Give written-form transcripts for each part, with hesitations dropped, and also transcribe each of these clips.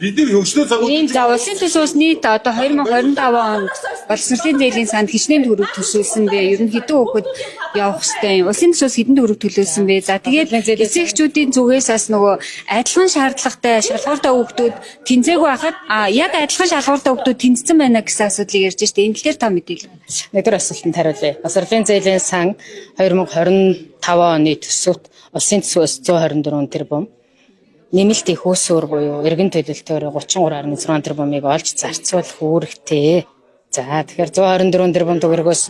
Бидний хөгжлөө цагууд ийм за улсын төсөөс нийт одоо 2025 онд боловсролын зээлийн санд хичнээн төгрөг төсөөлсөн бэ. Ер нь хэдэн хүүхэд явах хэвтэй. Улсын төсөөс хэдэн төгрөг төлөөсөн бэ? За тэгээд эцэгчүүдийн зүгээс бас нөгөө адилхан шаардлагатай шалгууртай хүүхдүүд тэнцээгүй байхад яг адилхан шалгууртай хүүхдүүд тэнцсэн байна гэсэн асуудлыг ярьж штэ. Энэ дээр та мэдээлэл. Нэгдүгээр асуултанд хариулъя. Боловсролын зээлийн сан 2025 оны төсөвт улсын төсвөөс 124 тэрбум нэмэлт их усүр буюу эргэн төлөлтөөр 33.6 тэрбумыг олж зарцуулах үүрэгтэй. За тэгэхээр 124 тэрбум төгрөгөөс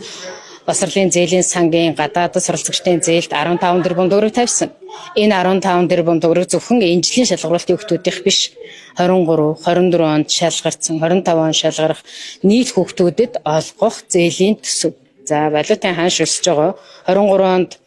боловсролын зээлийн сангийн гадаадд суралцагчдын зээлд 15 тэрбум төгрөг тавьсан. Энэ 15 тэрбум төгрөг зөвхөн энэжлийн шалгуулалтын хүүхдүүдийнх биш. 23, 24 онд шалгарсан, 25 он шалгарах нийт хүүхдүүдэд олгох зээлийн төсөв. За валютын ханш өсөж байгаа. 23 онд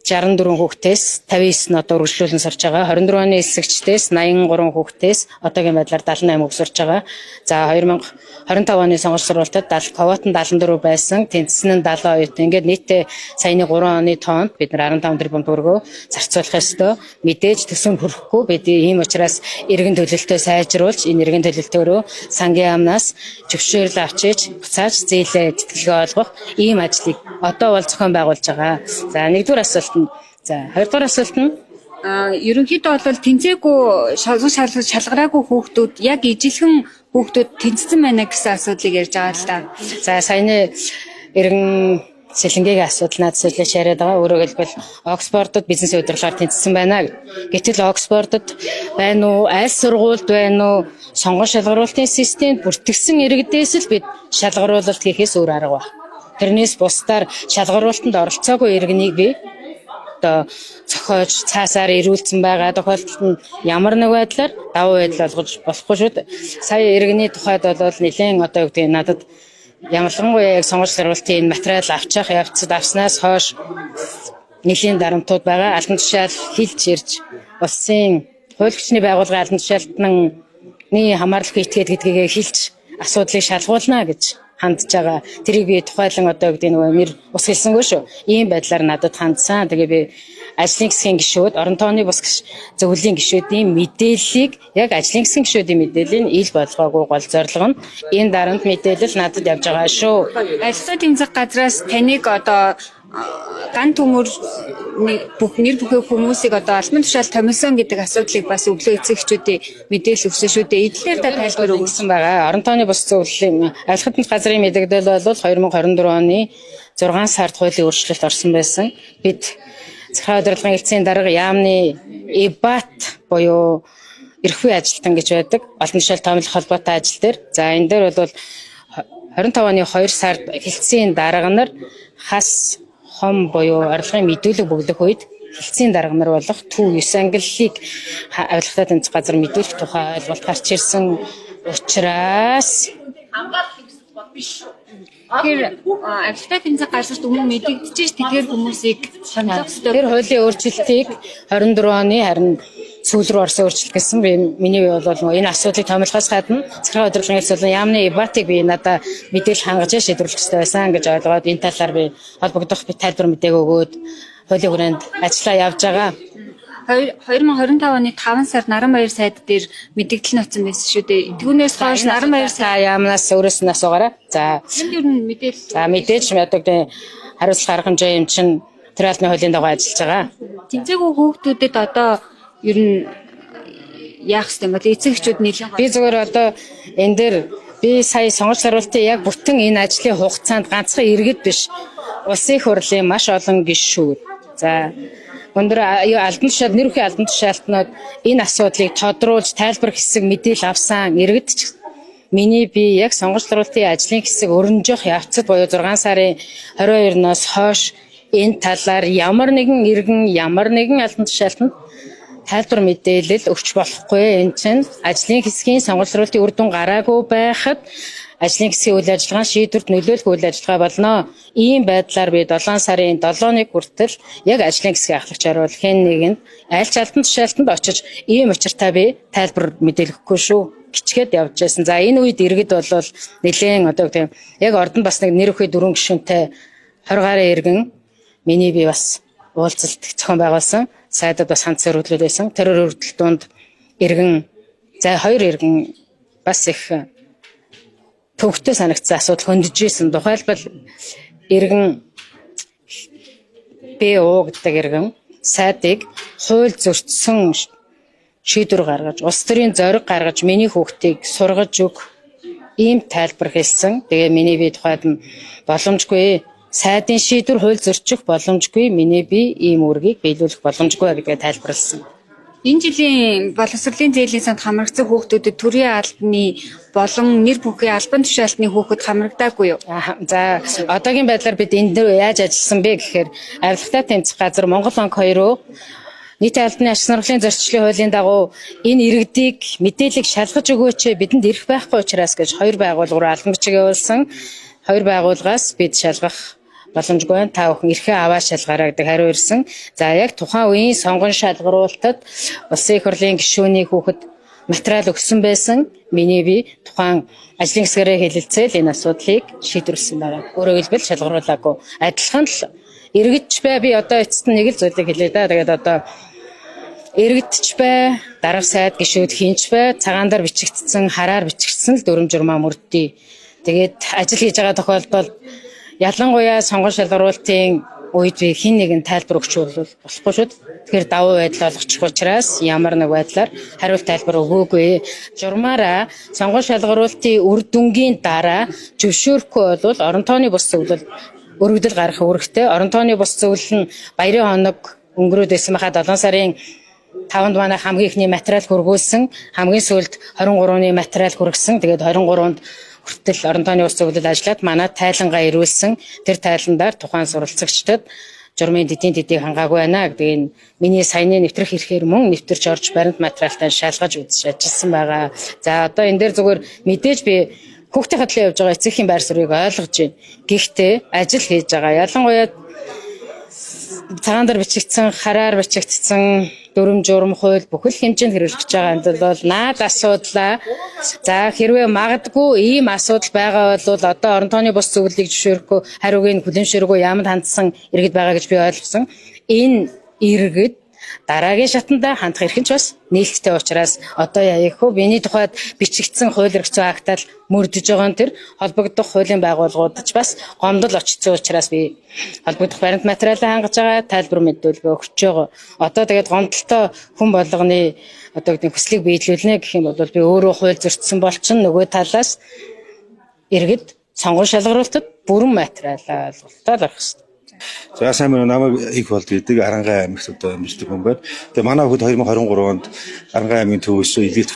64 хүүхдээс 59 нь одоо үргэлжлүүлэн сурч байгаа. 24 оны эсэгчдээс 83 хүүхдээс одоогийн байдлаар 78 сурч байгаа. За 2025 оны сонгуульч сургалтад квот нь 74 байсан, тэнцсэн нь 70 оюут. Ингээд нийтдээ саяны 3 оны тоонд бид нар 15 тэрбум төгрөгөө зарцуулах ёстой. Мэдээж төсөв хүрэхгүй бид ийм учраас эргэн төлөлтөө сайжруулж энэ эргэн төлөлтөөрөө сангийн амнаас зөвшөөрөл авчиж буцааж зээлээ тэтгэлгээ олгох ийм ажлыг одоо бол зохион байгуулж байгаа. За нэгдүгээр асуулт. За хоёрдугаар асуулт нь ерөнхийдөө бол тэнцээгүй шалгараагүй хүүхдүүд яг ижилхэн хүүхдүүд тэнцсэн байна гэсэн асуудлыг ярьж байгаа л да. За саяны эргэн сэлэнгийн асуудал надад сөйлөж яриад байгаа. Өөрөөр хэлбэл Оксфордод бизнесийн удирдлагаар тэнцсэн байна. Гэтэл Оксфордод байна уу, аль сургуульд байна уу, сонгон шалгаруулалтын системд бүртгэгдсэн иргэдээс л бид шалгаруулалт хийхээс өөр арга байна. Тэрнээс бусдаар шалгаруулалтанд оролцоогүй иргэнийг би одоо зохиож цаасаар ирүүлсэн байгаа тохиолдолд нь ямар нэг байдлаар давуу байдал олгож болохгүй шүү дээ. Сая иргэний тухайд бол нэлээд одоо юу гэдэг надад ямарчгүй яг сонгуульч шалгуулалтын материал авчих явцад авснаас хойш нэлийн дарамтууд байгаа. Албан тушаал хилж ирж улсын хууль хүчний байгууллагын албан тушаалтны хамаарлагын этгээд гэдгийг хилж асуудлыг шалгуулна гэж хандж байгаа. Тэрийг би тухайлан одоо гэдэг нөгөө нэр ус хэлсэнгүй шүү. Ийм байдлаар надад хандсан. Тэгээ би ажлын хэсгийн гишүүд, орон тооны бус зөвлөлийн гишүүдийн мэдээллийг яг ажлын хэсгийн гишүүдийн мэдээллийн ил болгоогүй гол зорилго нь энэ дарамт мэдээлэл надад явж байгаа шүү. Ажлын тэмцэх газраас таныг одоо ган төмөр бүх нэр бүхий хүмүүсийг одоо албан тушаал томилсон гэдэг асуудлыг бас өглөө эцэгчүүдийн мэдээлэл өгсөн шүү дээ. Эдлээр та тайлбар өгсөн байгаа. Орон тооны бус зөвлөлийн авилгын газрын мэдээлэл бол 2024 оны 6 сард хуулийн өөрчлөлт орсон байсан. Бид захиргаа удирдлагын эцсийн дарга яамны ИБАТ буюу эрхүй ажилтан гэж байдаг. Албан тушаал томилох холбоотой ажил дээр. За энэ дээр бол 25 оны 2 сард хэлтсийн дарга нар хас хом буюу орлогын мэдүүлэг бөглөх үед хэлтсийн дарга нар болох төв 9 ангиллыг авилгатай тэмцэх газар мэдүүлэх тухай ойлголт гарч ирсэн учраас тэр авилгатай тэмцэх газарт өмнө мэдэгдэж тэдгээр хүмүүсийг сонирхолтой. Тэр хуулийн өөрчлөлтийг 24 оны харин сүүл рүү орсон өөрчлөлт гэсэн би миний бие бол энэ асуудлыг томилохоос гадна захиргаа удирдлагын хэлс болон яамны ИБАТыг би надад мэдээлэл хангаж шийдвэрлэх хэрэгтэй байсан гэж ойлгоод энэ талаар би холбогдох би тайлбар мэдээг өгөөд хуулийн хүрээнд ажиллаа явж байгаа. 2025 оны 5 сард Наранбаяр сайд дээр мэдээлэл нөтсөн байсан шүү дээ. Түүнээс хойш Наранбаяр сайд яамнаас өөрөөс нь асуугаарай. За ер нь мэдээлэл. За мэдээж одоо хариуцлага арга хэмжээ юм чинь тэр албаны хуулийн дагуу ажиллаж байгаа. Тэнцээгүй хүүхдүүдэд одоо ер нь яах ёстой юм бол эцэгчүүд нэлээд би зүгээр одоо энэ дээр би сая сонгуульч шалгуулалтын яг бүтэн энэ ажлын хугацаанд ганцхан иргэд биш улсын их хурлын маш олон гишүүд. За өндөр албан тушаал нэр бүхий албан тушаалтнууд энэ асуудлыг тодруулж тайлбар хэсэг мэдээлэл авсан иргэд ч миний би яг сонгуульч шалгуулалтын ажлын хэсэг өрнжих явцад буюу 6 сарын 22-ноос хойш энэ талаар ямар нэгэн иргэн ямар нэгэн албан тушаалтанд тайлбар мэдээлэл өгч болохгүй. Энэ чинь ажлын хэсгийн сонгуульч шалгуулалтын үр дүн гараагүй байхад ажлын хэсгийн үйл ажиллагааны шийдвэрт нөлөөлөх үйл ажиллагаа болно. Ийм байдлаар би 7 сарын 7-ны хүртэл яг ажлын хэсгийн ахлагч оруулахын нэгэнд аль ч албан тушаалтанд очиж ийм учиртай би тайлбар мэдээлэхгүй шүү гिचгээд явж байсан. За энэ үед иргэд бол нэлээд одоо тийм яг ордонд бас нэг нэр бүхий 4 гишүүнтэй 20 гаруй иргэн миний би бас уулзалт зохион байгуулсан. сайдад бас ганц өргөдлүүд байсан. Тэр өргөдөл донд иргэн хоёр иргэн бас их төвхтэй санагдсан асуудал хөндөж исэн. Тухайлбал иргэн БО гэдэг иргэн сайдыг хууль зөрчсөн шийдвэр гаргаж, улс төрийн зориг гаргаж миний хүүхдийг сургаж өг ийм тайлбар хэлсэн. Тэгээ миний би тухайд нь боломжгүй сайдын шийдвэр хууль зөрчих боломжгүй, миний би ийм үүргийг биелүүлэх боломжгүй гэдгээ тайлбарласан. Энэ жилийн боловсролын зээлийн санд хамрагдсан хүүхдүүдэд төрийн албаны болон нэр бүхий албан тушаалтны хүүхэд хамрагдаагүй юу? За одоогийн байдлаар бид энэ дээр яаж ажилласан бэ гэхээр авилгатай тэмцэх газар Монгол банк 2-өө нийтийн албаны аж сургуулийн зорчлолын хуулийн дагуу энэ иргэдийг мэдээлэл шалгаж өгөөч бидэнд ирэх байхгүй учраас гэж хоёр байгууллага албан бичиг явуулсан. Хоёр байгууллагаас бид шалгах боломжгүй та бүхэн эрхээ аваа шалгаарай гэдэг хариу ирсэн. За яг тухайн үеийн сонгон шалгаруулалтад улсын их хурлын гишүүний хүүхэд материал өгсөн байсан. Миний би тухайн ажлын хэсгээрээ хэлэлцээл энэ асуудлыг шийдвэрлсэн байна. Өөрөөр хэлбэл шалгаруулаагүй. Адилхан л иргэдч бай би одоо эцэст нэг л зүйлийг хэлээ да. Тэгээд одоо иргэдч бай, дарга сайд гишүүд хинч бай, цагаан дээр бичигдсэн, хараар бичигдсэн л дүрм журмаа мөрдөө. Тэгээд ажил хийж байгаа тохиолдолд ялангуяа сонгон шалгаруулалтын үед би хин нэгэн тайлбар өгч болохгүй шүү дээ. Тэгэхээр давуу байдал олгочих учраас ямар нэг байдлаар хариулт тайлбар өгөөгүй. Журмаараа сонгон шалгаруулалтын үр дүнгийн дараа зөвшөөрөхгүй бол орон тооны бус зөвлөл өргөдөл гаргах үүрэгтэй. Орон тооны бус зөвлөл нь баярын хоног өнгөрөөд байсан байхад 7 сарын 5-нд манай хамгийн ихний материал хургуулсан. Хамгийн сүүлд 23-ны материал хүргэсэн. Тэгээд 23-нд хүртэл орон тооны ус зөвлөл ажиллаад манай тайлангаа ирүүлсэн. Тэр тайландаар тухайн суралцагчдад журмын дэдийн дэдийг хангаагүй байна гэдэг энэ миний саяны нэвтрэх эрхээр мөн нэвтэрч орж баримт материалтай шалгаж үзэж ажилласан байгаа. За одоо энэ дээр зүгээр мэдээж би хүүхдийн хадлан явж байгаа эцэгхийн байр суурийг ойлгож байна. Гэхдээ ажил хийж байгаа. Ялангуяа цагаан дээр бичигдсэн, хараар бичигдсэн дүрм журм хууль бүхэл хэмжээнд хэрэгжиж байгаа энэ бол наад асуудлаа. За хэрвээ магадгүй ийм асуудал байгаа бол одоо орон тооны бус зөвлөлийг зөвшөөрөхгүй хариуг нь хүлэмжшэргүй ямд хандсан иргэд байгаа гэж би ойлгосон. Энэ иргэд дараагийн шатанда хандах эрх нь ч бас нээлттэй учраас одоо яах вэ? Биний тухайд бичигдсэн хууль эрх зүйн актаар мөрдөж байгаа нь тэр холбогдох хуулийн байгууллагууд ч бас гомдол очсон учраас би холбогдох баримт материалаа хангаж байгаа, тайлбар мэдүүлгээ өгч байгаа. Одоо тэгээд гомдолтой хүн болгоны одоо гэдэг хүслийг биелүүлнэ гэх юм бол би өөрөө хууль зөрчсөн болчин нөгөө талаас иргэд сонгон шалгаруулалтад бүрэн материалаа олголтоор авах хэрэгтэй. За сайн байна намайг их болд гэдэг Арангай аймагт одоо амьдардаг хүн байна. Тэгээ манай хүүхэд 2023 онд Арангай аймгийн төвөөс илгээх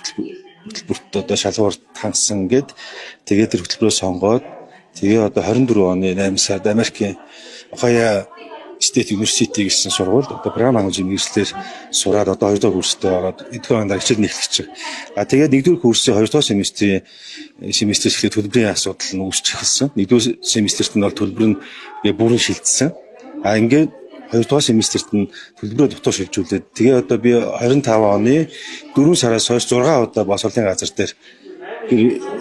хөтөлбөрт одоо шалгуурт хангасан гээд тэгээд тэр хөтөлбөрөө сонгоод тэгээ одоо 24 оны 8 сард Америкийн Ohio State University гэсэн сургуульд одоо програм хангамжийн мэргэжлэр сураад одоо 2 дахь курстэй ороод эдгээр ангид хичээл нэхлэж байгаа. А тэгээд 1-р курсын 2 дахь семестрээс эхлээд төлбөрийн асуудал нь үүсч эхэлсэн. 1-р семестрт нь бол төлбөр нь бүрэн шилжсэн. А ингээд 2 дахь семестрт нь төлбөрөө дотор шилжүүлээд тэгээ одоо би 25 оны 4 сараас хойш 6 удаа боловсролын газар дээр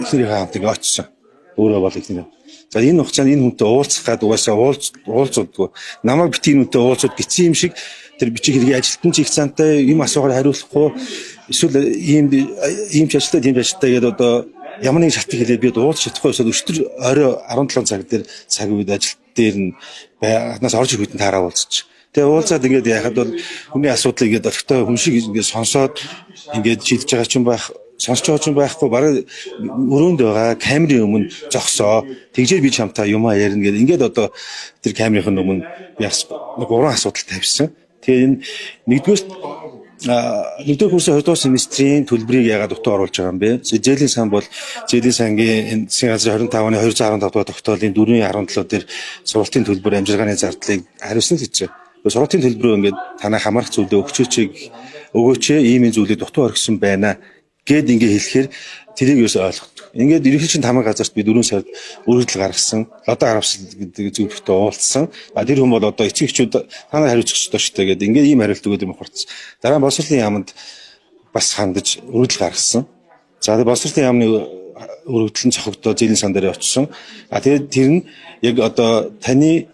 ихнэрийн хамт ингээд очсон. Өөрөө бол ихнэр. За энэ хугацаанд энэ хүнтэй уулзах гад угаасаа уулзуудгүй. Намайг бити энэ хүнтэй уулзууд гисэн юм шиг тэр бичиг хэргийн ажилтан ч их цаантай юм асуугаар хариулахгүй эсвэл ийм ч ажилтаа тийм ажилтаа гэдэг одоо ямар нэг шалтгаан хэлээ би уулз чадахгүй эсвэл өчтөр орой 17 цаг дээр цаг үед ажил дээр нь хаднаас орж ирэх үедээ таараа уулзчих. Тэгээ уулзаад ингээд яхад бол хүний асуудлыг ингээд орхитой хүн шиг ингээд сонсоод ингээд шийдэж байгаа ч юм байх сонсч байгаа ч байхгүй бараг өрөөнд байгаа камерын өмнө зогсоо тэгжээ би чамтай юмаа ярина гэдэг ингээд одоо тэр камерын өмнө би гурван асуудал тавьсан. Тэгээ энэ нэгдүгээр курсын 2 дахь семестрийн төлбөрийг яагаад дутуу оруулж байгаа юм бэ? Зээлийн сан бол зээлийн сангийн засгийн газрын 25 оны 215 дугаар тогтоолын 4.17 дээр сургалтын төлбөр амжиргааны зардлыг хариуцсан л гэж байна. Сургалтын төлбөрөө ингээд танай хамаарах зүйлээ өгөөч ийм зүйлийг дутуу орхисон байна гэд ингээ хэлэхээр тэрийг юус ойлгохгүй. Ингээд ерөнхийдөө тамга газарт би 4 сард өргөдөл гаргасан. Лодоо харамсал гэдэг зүйлтэй уулзсан. Тэр хүн бол одоо эцэгчүүд танай хариуцагч доо штэ гэдэг ингээ ийм хариулт өгөөд юм хурцсан. Дараа нь боловсролын яамд бас хандаж өргөдөл гаргасан. За тэр боловсролын яамны өргөдөл нь цохогдоо зээлийн сан дээр очсон. Тэгээд тэр нь яг одоо таны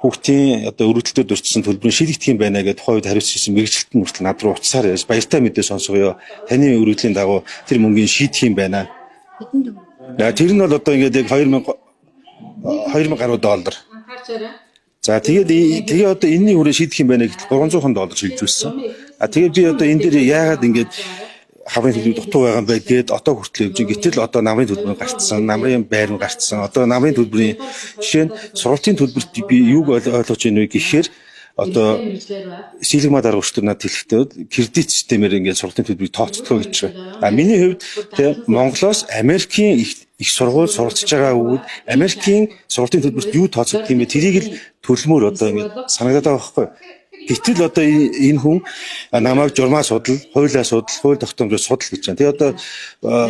хүүхдийн одоо өргөдөлтөд өрчсөн төлбөрийг шийдэгдэх юм байна гэдэг тухайн үед хариуцсан ирсэн мэрэгчлэлтэн хүртэл над руу уцаар яаж баяртай мэдээ сонсгоё. Таны өргөдлийн дагуу тэр мөнгөний шийдэх юм байна. Тэр нь бол одоо ингээд яг 2000 гаруй доллар. За тэгээ одоо энэний хүрээ шийдэх юм байна гэхэд $300 шилжүүлсэн. Тэгээд би одоо энэ дээр яагаад ингээд хаврын төлөв дутуу байгаа юм бэ гэд одоо хүртэл явж гэтэл одоо намрын төлбөр гарцсан, намрын байр нь гарцсан. Одоо намрын төлбөрийн жишээ нь сургалтын төлбөрт би юуг ойлгож байна вэ гэхээр одоо сэлгмаа дарга өчтөр надад хэлэхдээ кредит системээр ингээд сургалтын төлбөрийг тооцоглоо гэж байгаа. Миний хувьд тэ Монголоос Америкийн их сургууль суралцж байгаа үед Америкийн сургалтын төлбөрт юу тооцогдох юм бэ? Тэрийг л төлмөр одоо ингээд санагдаад байгаа байхгүй. Гэтэл одоо энэ хүн намайг журмаа судал, хуулиа судал, хууль тогтоомжоор судал гэж байна. Тэгээ одоо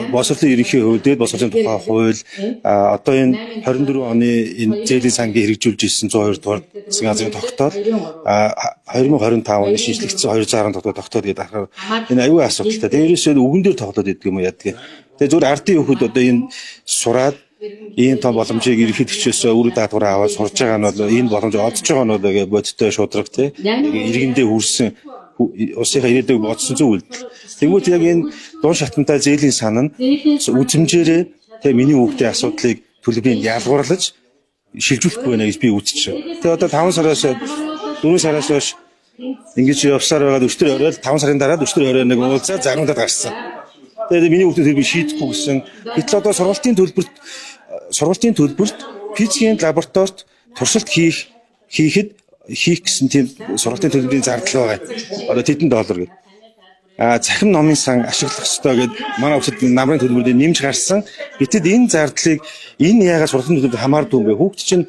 боловсролын ерөнхий хууль, дээд боловсролын тухай хууль одоо энэ 24 оны энэ зээлийн сангийн хэрэгжүүлж ирсэн 102 дугаар засгийн газрын тогтоол 2025 оны шинжлэгдсэн 210 тогтоол тогтоол гэдэг ахаар энэ аюулгүй асуудалтай. Тэгээ ерөөсөө үгэн дээр тоглоод идэг юм яадаг. Тэгээ зүгээр ардын хүүхэд одоо энэ сураад ийм том боломжийг ерөнхийд төчөөсөө үр даатгаараа аваад сурж байгаа нь бол энэ боломж олдож байгаа нь бол бодиттой шудраг тий иргэндээ хүрсэн усынхаа ирээдүйг бодсон зөв үйлдэл. Тэгвэл яг энэ дуун шатантай зээлийн сан нь үзмжээрээ тий миний хүүхдийн асуудлыг төлбөрийг ялгуурлаж шилжүүлэхгүй байна гэж би үзчихэ. Тэгээ одоо 5 сараас 4 сараас хойш ингэж явсаар байгаад өчтөр оройл 5 сарын дараа өчтөр оройл нэг уулзаад загнуудад гарсан. Тэгээд миний хүүхдийн төлбөрийг шийдэхгүй гэсэн. Гэтэл одоо сургалтын төлбөрт физикийн лабораторид туршилт хийхэд хийх гэсэн тийм сургалтын төлбөрийн зардал байгаа. Одоо $100 гэдэг. Цахим номын сан ашиглах ёстой гэдэг манай хүүхдэд намрын төлбөрөөр нэмж гарсан. Гэтэл энэ зардлыг энэ яагаад сургалтын төлбөрөөр хамаардаг юм бэ? Хүүхд чинь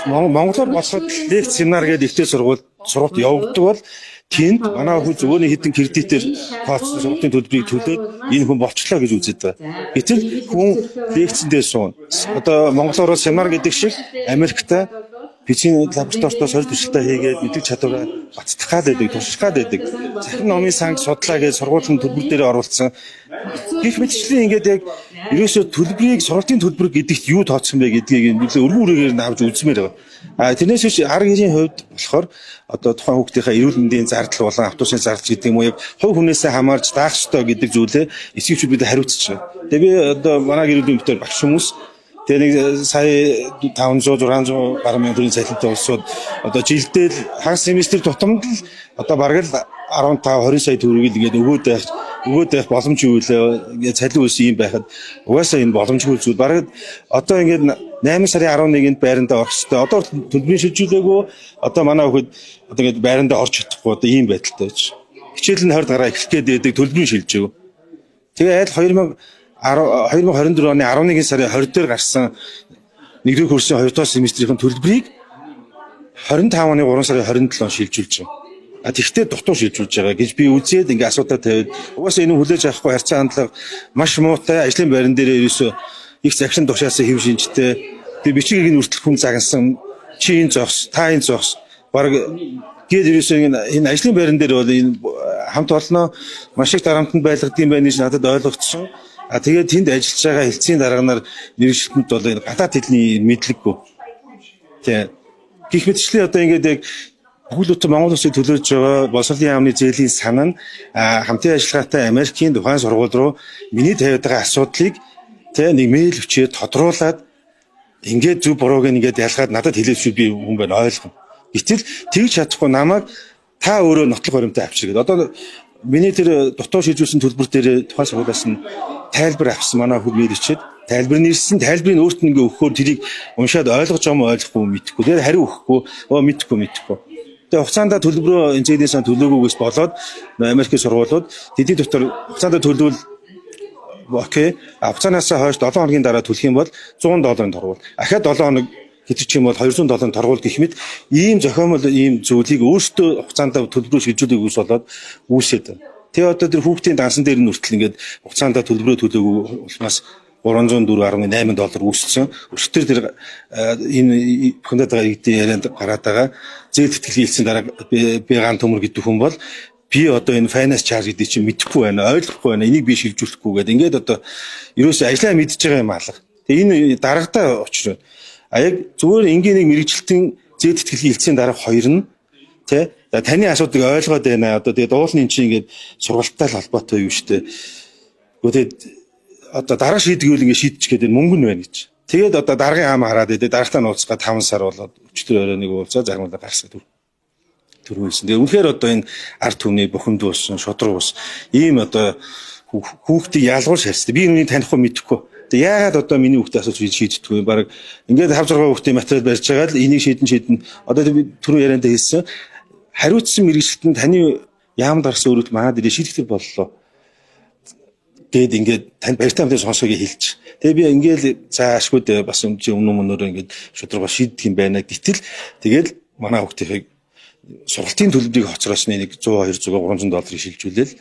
Монголоор болоход лекц семинар гэдэг ихтэй сургалт явагддаг бол тэнд манай хүүхд зөвхөн хэдэн кредитээр тооцсон сургалтын төлбөрийг төлөөд энэ хүн болчлоо гэж үздэг байна. Гэтэл хүн лекцэндээ суун. Одоо монголоор семинар гэдэг шиг Америкта физикийн лабораторитой сорил туршилтаа хийгээд мэддэг чадвараа бацдах гал байдаг, турших гал байдаг. Захин номын санг судлаа гэж сургуулийн төлбөр дээр оруулсан. Гэх мэтчлэн ингээд яг ерөөсөө төлбөрийг сургалтын төлбөр гэдэгт юу тооцсон бэ гэдгийг нэлээд өргөн үрээгээр авч үзмээр байгаа. Тэрнээс биш арга гэрийн хувьд болохоор одоо тухайн хүүхдийнхээ эрүүл мэндийн зардал болон автобусны зардал гэдэг юм уу яг хувь хүнээсээ хамаарч даах ёстой гэдэг зүйлээ эсвэгчүүд бид хариуцж байгаа. Тэгээ би одоо манай эрүүл мэндийн төр багш хүмүүс тэгээ нэг сая 500 600 гаруй мянган төгрөгийн цалинтай улсууд одоо жилдээ л хагас семестр тутамд л одоо бараг л 15 20 сая төгрөгийг ингээд өгөөд байх боломж юу вэ? Ингээд цалин үс юм байхад угаасаа энэ боломжгүй зүйл бараг одоо ингээд 8 сарын 11-нд байрандаа орох хэрэгтэй. Одоо төлбөрийн шилжүүлээгүй одоо манай хүүхэд одоо ингээд байрандаа орж чадахгүй одоо ийм байдалтай байж. Хичээл нь 20 гараа эхлэх гээд төлбөрийн шилжээв. Тэгээ айл 2024 оны 11 сарын 20 дээр гарсан 1-р курсын 2 дахь семестрийн төлбөрийг 25 оны 3 сарын 27-нд шилжүүлж байгаа. Тэгвэл дутуу шилжүүлж байгаа гэж би үзээд ингээ асуудал тавиад угаасаа энэ хүлээж авахгүй харьцаа хандлага маш муутай ажлын байран дээр ерөөсөө их захиран тушаасан хэв шинжтэй тэг бичгийг нь үртэл хүн загнасан чи энэ зогс та энэ зогс баг гээд ерөөсөө энэ ажлын байран дээр бол энэ хамт олноо маш их дарамтанд байлгадсан байх гэж надад ойлгогдсон. Тэгээд тэнд ажиллаж байгаа хэлтсийн дарганаар мэргэжилтэнд бол энэ гадаад хэлний мэдлэггүй. Тэг. Гэх мэтчлэн одоо ингээд яг бүхэл бүтэн Монгол улсыг төлөөлж байгаа боловсролын яамны зээлийн сан нь хамтын ажиллагаатай Америкийн тухайн сургууль руу миний тавиад байгаа асуудлыг тэг нэг мэйл өчөө тодруулаад ингээд зөв бурууг ингээд ялгаад надад хэлээч би хүн байна ойлгоно. Гэтэл тэгж чадахгүй намайг та өөрөө нотлох баримтаа авчиргээд одоо миний тэр дутуу шилжүүлсэн төлбөр дээр тухайн сургуулиас нь тайлбар авсан манай хүүхд мэдчихээд тайлбар нэрсэн тайлбарыг өөрт нь ингээ өгөхөөр тэрийг уншаад ойлгож байгаа юм ойлгохгүй мэдэхгүй. Тэгээд хариу өгөхгүй мэдэхгүй. Тэгээд хугацаанд төлбөрөө энэ зээлийн сан төлөөгүйгээс болоод Америкийн сургуулиуд тэдний дотор хугацаанд төлөвл окей хугацаанаас хойш 7 хоногийн дараа төлөх юм бол $100 торгуул. Ахаад 7 хоног гэдэг чинь бол $200 торгуул гэх мэт ийм зохиомол ийм зүйлийг өөртөө хугацаанд төлбөрөө шилжүүлэх ус болоод үүсээд. Тэгээ одоо тэр хүүхдийн дансан дээр нь хүртэл ингээд хугацаанд төлбөрөө төлөөгүй улмаас $304.8 үүссэн. Өчтөр тэр энэ бүхэнд байгаа иргэдийн ярианд гараад байгаа зээл тэтгэл хийлсэн дараа би ган төмөр гэдэг хүн бол би одоо энэ finance charge гэдэг чинь мэдэхгүй байна, ойлгохгүй байна. Энийг би шилжүүлэхгүй гэдэг. Ингээд одоо ерөөсөө ажиллаа мэдчихэж байгаа юм алга. Тэгээ энэ дарагтай учраа. Яг зүгээр энгийн нэг мэрэгжилтийн зээл тэтгэлгийн хэлцээний дараах хоёр нь тий таны асуудыг ойлгоод байна. Одоо тэгээд уулын чинь ингээд сургалттай л холбоотой юу штэ. Тэгээд одоо дараа шийдгийвэл ингээд шийдчих гэдэг мөнгө нь байна гэж. Тэгээд одоо даргын хаам хараад тэгээд дарагтаа нууцгаа 5 сар болоод өчтөр өрөө нэг уулзаа загнуулаа гарсаа төрүүлсэн. Тэгээд үнэхээр одоо энэ ард түмний бухимд болсон шодрог ус ийм одоо хүүхдийг ялгуул шаарцтай. Би үүнийг танихгүй мэдэхгүй. Тэгээд яагаад одоо миний хүүхдээ асууж шийддэггүй юм. Бараг ингээд 5 6 хүүхдийн материал барьж байгаа л энийг шийдэн. Одоо би түрүү ярианд хэлсэн. Хариуцсан мэрэгчлэлтэн таны яамд гарсан өрөвт манад ирээ шийдэгдэх боллоо. Тэгэд ингээд тань баяртай хамтаа сонсоёг хэлж. Тэгээ би ингээл заашгүй бас өмнө ингээд шудрага шийддэг юм байна. Гэтэл тэгэл манай хүүхдийнхийг сургалтын төлбөрийг хоцроосны нэг 100 200 $300 шилжүүлээл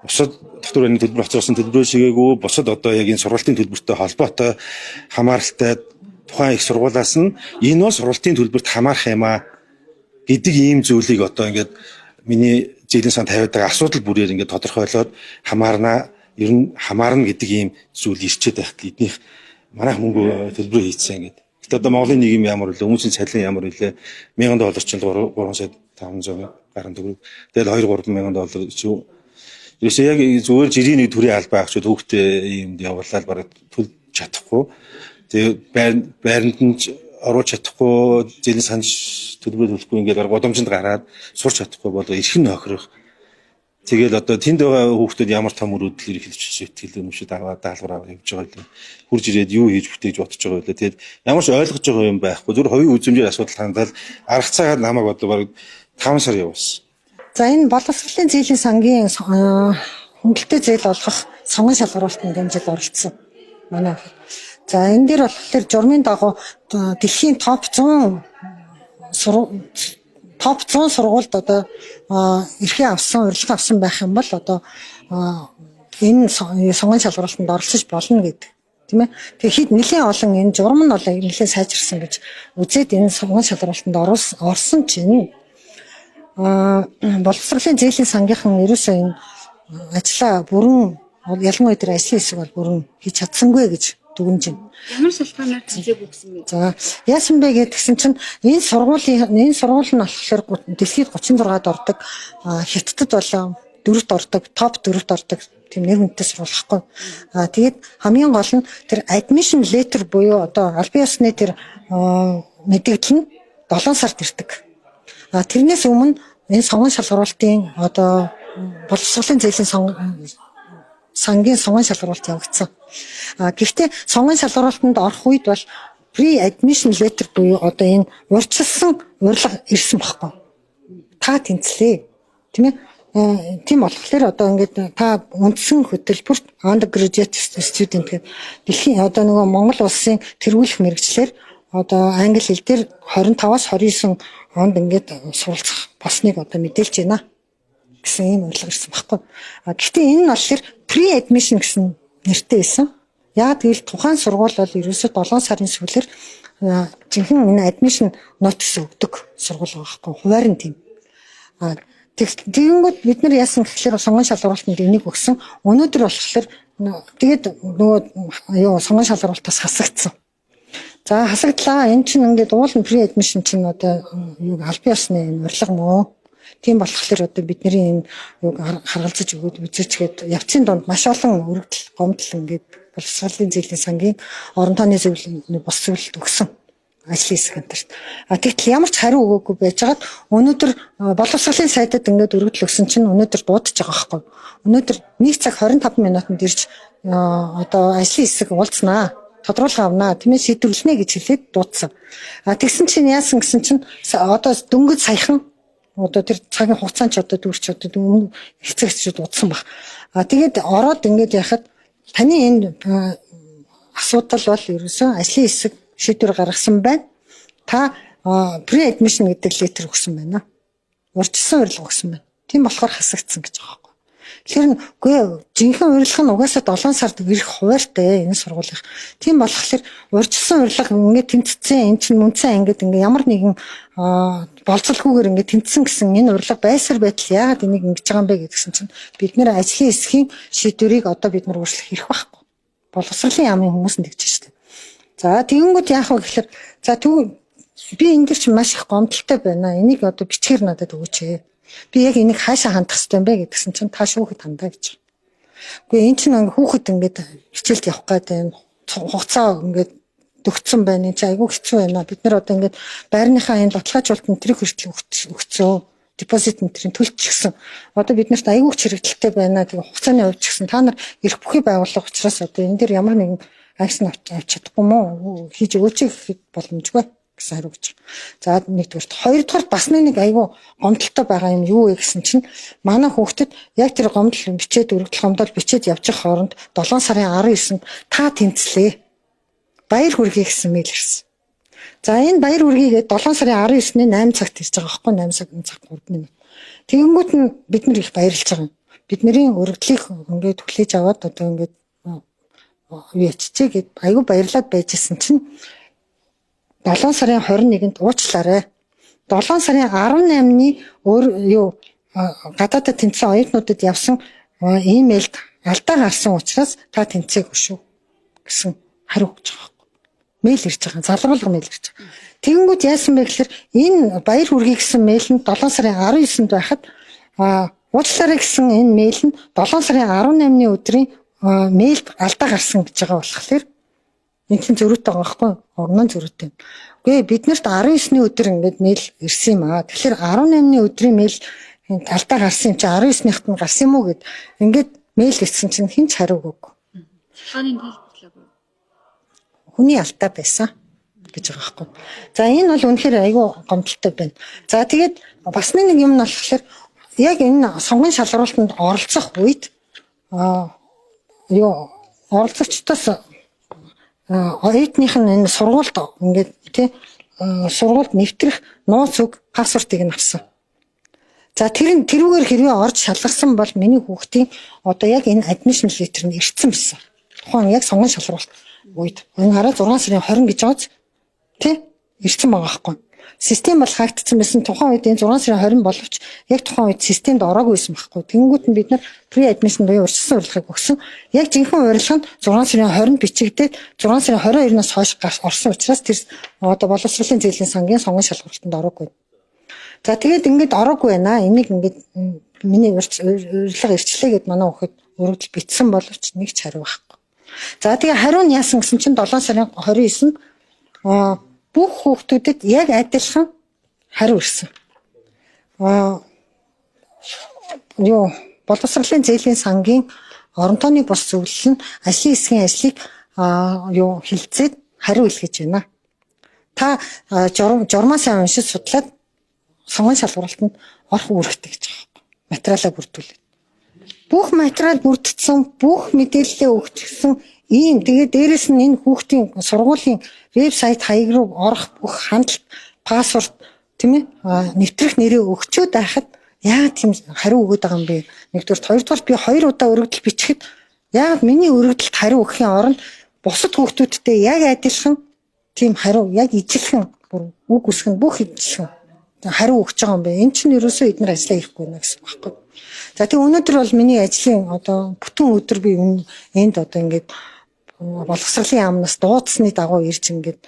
бусад дотор байрны төлбөр хоцроосон төлбөрөө шигээгүй бусад одоо яг энэ сургалтын төлбөртэй холбоотой хамааралтай тухайн их сургуулаас нь энэ бол сургалтын төлбөрт хамаарах юм аа гэдэг ийм зүйлийг одоо ингээд миний зээлийн сан тавиад байгаа асуудал бүрээр ингээд тодорхойлоод хамаарна ер нь хамаарна гэдэг ийм зүйл ирчээд байх гэднийх манайх мөнгө төлбөрөө хийцэн ингээд. Гэтэл одоо Монголын нийгэм ямар вэ? Хүмүүсийн цалин ямар вэ? $1000 чинь 3 сая 500 гаруй төгрөг. Тэгэл 2-3 мянган доллар ч ерөөсөө яг зүгээр жирийн нэг төрийн албаа авч хүүхдээ юмд явуулаад бараг төлж чадахгүй. Тэгээ байранд нь оруулж чадахгүй, зэлийн санж төлбөрөө төлөхгүй ингээд годомжинд гараад сурч чадахгүй бол эрхэн нөхрөх. Тэгэл одоо тэнд байгаа хүүхдүүд ямар том өрөөдлөөр эхэлж сэтгэл өнөмшөд аваад даалгавар аваад явж байгаа юм. Хурж ирээд юу хийж бүтээж бодож байгаа вэ? Тэгээд ямар ч ойлгож байгаа юм байхгүй. Зүгээр хувийн үзмжээр асуудал хандаал арга цагаад намайг одоо бараг 5 сар явуулсан. За энэ боловсролын зээлийн сангийн хөнгөлөлтөө зээл олгох сонгон шалгуулалтанд дэмжиж оролцсон. Манай. За энэ дээр болохоор журмын дагуу дэлхийн топ 100 сургуульд одоо эрхээ авсан, урилга авсан байх юм бол одоо энэ сонгон шалгуулалтанд оролцож болно гэдэг. Тийм ээ. Тэгэхээр хэд нэлийн олон энэ журам нь бол нэлээд сайжирсан гэж үзээд энэ сонгон шалгуулалтанд орсон чинь боловсролын зээлийн сангийнхан ерөөсөө энэ ажлаа бүрэн ялангуяа тэр ажлын хэсэг бол бүрэн хийж чадсангүй гэж дүгнэж байна. Ямар шалтгаанаар цэцэг өгсөн бэ? За яасан бэ гэдгсэн чинь энэ сургууль нь болохоор дэлхийд 36-д ордог, хятадд бол 4-т ордог, топ 4-т ордог тийм нэр хүнтэй сургуулихгүй. Тэгээд хамгийн гол нь тэр admission letter буюу одоо албан ёсны тэр мэдээлэл нь 7 сард ирдэг. Тэрнээс өмнө энэ сонгон шалгуулалтын одоо боловсролын зээлийн сангийн сонгон шалгуулалт явагдсан. Гэхдээ сонгон шалгуулалтанд орох үед бол pre-admission letter буюу одоо энэ урьдчилсан урилга ирсэн баггүй. Та тэнцлээ. Тийм ээ. Тийм болохоор одоо ингээд та үндсэн хөтөлбөрт undergraduate student гэдэг дэлхийн одоо нөгөө Монгол улсын тэргүүлэх мэргэжлэр одоо англи хэл дээр 25-аас 29 онд ингээд суралцах болсныг одоо мэдээлж байна гэсэн ийм урилга ирсэн баггүй. Гэхдээ энэ нь болохоор pre-admission гэсэн нэртэй байсан. Яг тэгэл тухайн сургууль бол ерөөсөө 7 сарын сүүлээр жинхэнэ энэ admission notice өгдөг сургууль байгаа байхгүй. Хуваар нь тийм. Тэгэнгүүт бид нар яасан гэхэлэр сонгон шалгуулалтанд энийг өгсөн. Өнөөдөр болохоор тэгээд нөгөө сонгон шалгуулалтаас хасагдсан. За хасагдлаа. Энэ чинь ингээд уул нь pre-admission чинь одоо юу албан ёсны урилга мөө. Тийм болохоор одоо бидний энэ юг харгалзаж өгөөд үзээчгээд явцын донд маш олон өргөдөл гомдол ингээд боловсролын зээлийн сангийн орон тооны зөвлөлийн бус зөвлөлт өгсөн. Ажлын хэсэг хамтарт. Тэгтэл ямар ч хариу өгөөгүй байжгаад өнөөдөр боловсролын сайдад ингээд өргөдөл өгсөн чинь өнөөдөр дуудаж байгаа байхгүй. Өнөөдөр 1 цаг 25 минутанд ирж одоо ажлын хэсэг уулзнаа. Тодруулга авнаа. Тиймээ сэдвүүлнэ гэж хэлээд дуудсан. Тэгсэн чинь яасан гэсэн чинь одоо дөнгөж саяхан одоо тэр цагийн хугацаанд ч одоо дүүрч одоо хэцэгч дуудсан баг. Тэгээд ороод ингээд яхад таны энэ асуудал бол ерөөсөө ажлын хэсэг шийдвэр гаргасан байна. Та pre-admission гэдэг летер өгсөн байна. Урьдчилсан урилга өгсөн байна. Тийм болохоор хасагдсан гэж байгаа байхгүй. Тэгэхээр үгүй жинхэнэ урилга нь угаасаа 7 сард ирэх хуваартай энэ сургуулийн. Тийм болохоор урьдчилсан урилга ингээд тэнцсэн энэ чинь мөнцэн ингээд ямар нэгэн болцолгүйгээр ингээд тэнцсэн гэсэн энэ урилга байсаар байтал яагаад энийг ингэж байгаа юм бэ гэдгсэн чинь бид нэр ажлын хэсгийн шийдвэрийг одоо бид нар өөрчлөх хэрэг байхгүй. Боловсролын яамын хүмүүс нь тэгж штэ. За тэгэнгүүт яах вэ гэхээр за би энэ дэр чинь маш их гомдолтой байна. Энийг одоо бичгээр надад өгөөч. Би яг энийг хаашаа хандах ёстой юм бэ гэдгсэн чинь та шүүхэд хандаа гэж. Үгүй эн чинь хүүхэд ингээд хичээлд явах гэдэг хугацаа ингээд төгцсөн байна. Энд чинь айгүй хэцүү байна. Бид нар одоо ингээд байрныхаа энэ баталгаажуулалт мэтрийг хүртэл өгцөө. Депозит мэтрийн төлчихсөн. Одоо бид нарт айгүй хэрэгжилтэй байна. Тэгээ хугацааны хувьд ч гэсэн та нар эрх бүхий байгууллага учраас одоо энэ дэр ямар нэгэн акшн авч чадахгүй мó хийж өгөөч гэхэд боломжгүй гэсэн хариу гэж. За нэгдүгээрт хоёрдугаар бас нэг айгүй гомдолтой байгаа юм юу вэ гэсэн чинь манай хүүхдэд яг тэр гомдол бичээд өргөдөл гомдол бичээд явчих хооронд 7 сарын 19-нд та тэнцлээ. Баяр хүргэе гэсэн мэйл ирсэн. За энэ баяр хүргэе гээд 7 сарын 19-ний 8 цагт ирж байгаа байхгүй 8 цаг 3 минут. Тэгэнгүүт нь бид нар их баярлж байгаа юм. Бидний өргөдлийг ингээд хүлээж аваад одоо ингээд яаччээ гэд айгүй баярлаад байжсэн чинь 7 сарын 21-нд уучлаарай. 7 сарын 18-ны гадаадд тэнцсэн оюутнуудад явсан имэйлд алдаа гарсан учраас та тэнцээгүй шүү гэсэн хариу өгч байгаа. Мэйл ирж байгаа. Залруулга мэйл ирж байгаа. Тэгэнгүүт яасан бэ гэхээр энэ баяр хүргэе гэсэн мэйл нь 7 сарын 19-нд байхад уучлаарай гэсэн энэ мэйл нь 7 сарын 18-ны өдрийн мэйлд алдаа гарсан гэж байгаа болохоор энэ чинь зөрүүтэй байгаа байхгүй огнон зөрүүтэй. Үгүй бид нарт 19-ний өдөр ингээд мэйл ирсэн юм аа. Тэгэхээр 18-ны өдрийн мэйл алдаа гарсан юм чи 19-ныхт нь гарсан юм уу гэд ингээд мэйл ирсэн чинь хэн ч хариу өгөөгүй. Хааны хэлбэрлэв. Хүний алдаа байсан гэж байгаа байхгүй. За энэ бол үнэхээр айгүй гомдолтой байна. За тэгээд бас нэг юм нь болохоор яг энэ сонгон шалралтанд оролцох үед оролцогчдоос оюутных нь энэ сургуульд ингээд тий сургуульд нэвтрэх нууц үг пассвортыг нь авсан. За тэрүүгээр хэрвээ орж шалгарсан бол миний хүүхдийн одоо яг энэ admission letter нь ирсэн байсан. Тухайн яг сонгон шалралт үед энэ хараа 6 сарын 20 гэж байгааз тий ирсэн байгаа байхгүй. Систем бол хаагдсан байсан. Тухайн үед энэ 6 сарын 20 боловч яг тухайн үед системд ороогүй байсан байхгүй. Тэнгүүт нь бид нар pre-admission буюу урьдчилсан урилгыг өгсөн. Яг жинхэнэ урилга нь 6 сарын 20-нд бичигдээд 6 сарын 22-наас хойш орсон учраас тэр одоо боловсролын зээлийн сангийн сонгон шалгалтанд ороогүй. За тэгээд ингээд ороогүй байна. Энийг ингээд миний урилга ирчлээ гэд манай хүүхэд өргөдөл бичсэн боловч нэг ч хариу байхгүй. За тэгээ хариу нь яасан гэсэн чинь 7 сарын 29-нд бүх хүүхдүүдэд яг адилхан хариу ирсэн. Боловсролын зээлийн сангийн оронтооны бус зөвлөл нь ажлын хэсгийн ажлыг хилцээд хариу илгээж байна. Та журмаасаа уншиж судлаад сонгон шалгуулалтанд орох үүрэгтэй гэж байгаа. Материалаа бүрдүүлээд. Бүх материал бүрдсэн, бүх мэдээлэлээ өгчихсөн ийм тэгээд дээрэс нь энэ хүүхдийн сургуулийн вебсайт хаяг руу орох бүх хандлт, пассворт тийм ээ нэвтрэх нэрээ өгчөөд байхад яагаад тийм хариу өгöd байгаа юм бэ? Нэгдүгээр, хоёрдугаар би 2 удаа өргөдөл бичихэд яагаад миний өргөдөлд хариу өгөхийн оронд бусад хүүхдүүдтэй яг адилхан тийм хариу яг ижилхэн үг үсгэн бүх ижилхэн хариу өгч байгаа юм бэ? Энэ чинь ерөөсөө эдгээр ажиллаа хийхгүй байна гэсэн багхгүй. За тийм өнөөдөр бол миний ажлын одоо бүтэн өдөр би энд одоо ингээд боловсролын яамнаас дуудсны дагуу ирж ингээд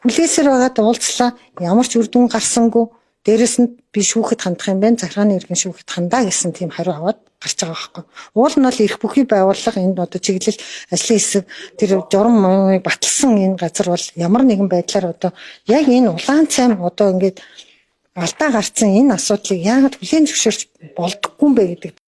хүлээсээр байгаад уулзлаа. Ямар ч үр дүн гарсангүй. Дээрээс нь би шүүхэд хандах юм байна. Захиргааны иргэн шүүхэд хандаа гэсэн тийм хариу аваад гарч байгаа байхгүй. Уул нь бол эрх бүхий байгууллага энд одоо чиглэл ажлын хэсэг тэр журам баталсан энэ газар бол ямар нэгэн байдлаар одоо яг энэ улаан цайм одоо ингээд алдаа гарцсан энэ асуудлыг яагаад хүлээн зөвшөөрч болдоггүй юм бэ гэдэг